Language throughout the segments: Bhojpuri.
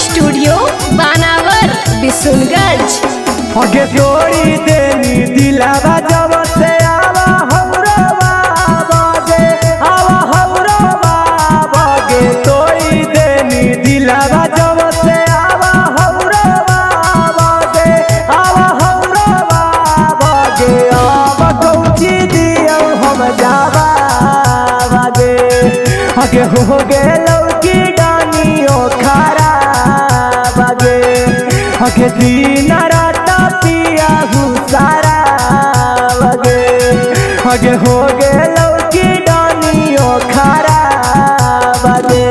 स्टूडियो बानावर बिशुनगंज। आगे जोड़ी देनी दिलावा जब से आवा हमरो बाबे आवा हमरो बाबे तोड़ी देनी दिलावा जब से आवा हमरो बाबे आवा हमरो बाबे आवा कौची दियो हम जावा बागे आगे हो गेलो की डानियो खारा बागे आगे दिन रात पिया सारा बगे आगे हो गेलो की डानियो खारा बगे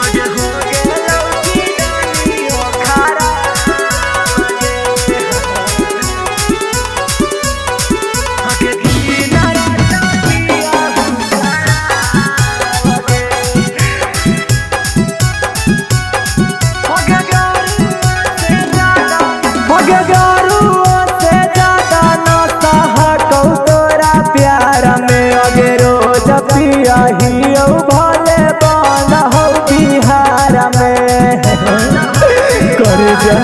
आगे हो गेलो की डानियो खारा बगे आगे दिन रात पिया आगे गारू से ज्यादा ना सहकौ तोरा प्यार में आगे रोज पिया ही भले बन हो बिहार में करे जा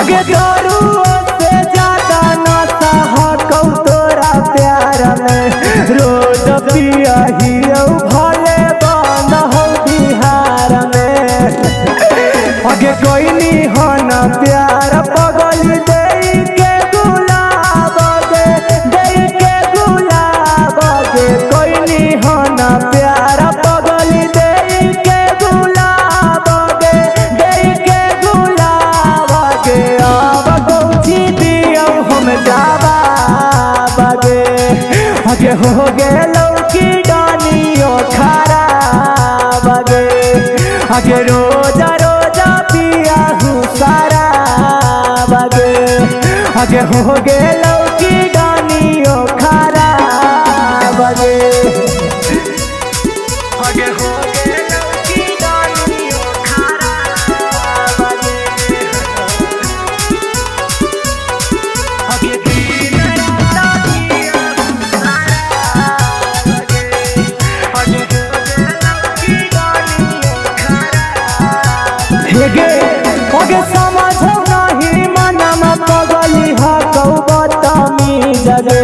आगे गारू से ज्यादा ना सहकौ तोरा प्यार में रोज पिया ही भले बन हो बिहार में आगे कोई नहीं होना प्यार पगल दे के गुलाब दे के गुलाब कोई नहीं होना प्यार पगल दे के गुलाब दे के गुलाब अब कौची दियो हम जावा बगे आगे हो गेलो की डानियो खारा बगे आगे रोजा सारा बगे आगे हो गेलो की डानियो खारा बगे आगे हो गेलो की डानियो खारा बगे आगे दिन रात पिया सारा बगे आगे हो गेलो की डानियो खारा हेगे आगे समझो नहीं मनम पगली हकौ बतमी जगे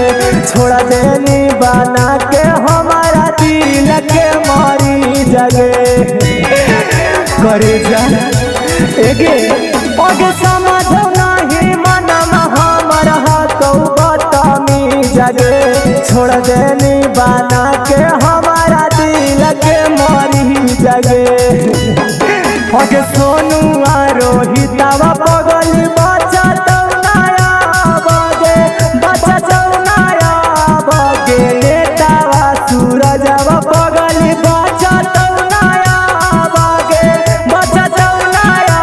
छोड़ देनी बना के हमारा दिल के मारी जगे करे जा एगे आगे समझो नहीं मनम हमर हकौ बतमी जगे छोड़ देनी बना के हमारा दिल के मारी जगे आगे सोनू रोहितावा पगल बचा नया बगे बचा नया बगे नेतावा सूरजवा पगल बचा नया बगे बचा नया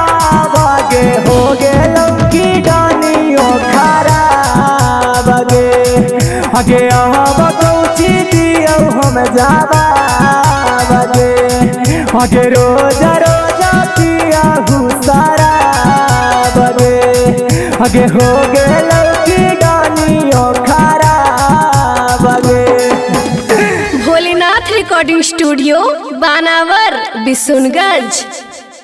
बगे हो गेलो की डानियो खारा बगे आगे अब कौची दियो हम जावा बगे आगे रोजा पिया सारा बगे आगे हो गेलो की डानियो खारा बगे। भोलेनाथ रिकॉर्डिंग स्टूडियो बानावर बिशुनगंज।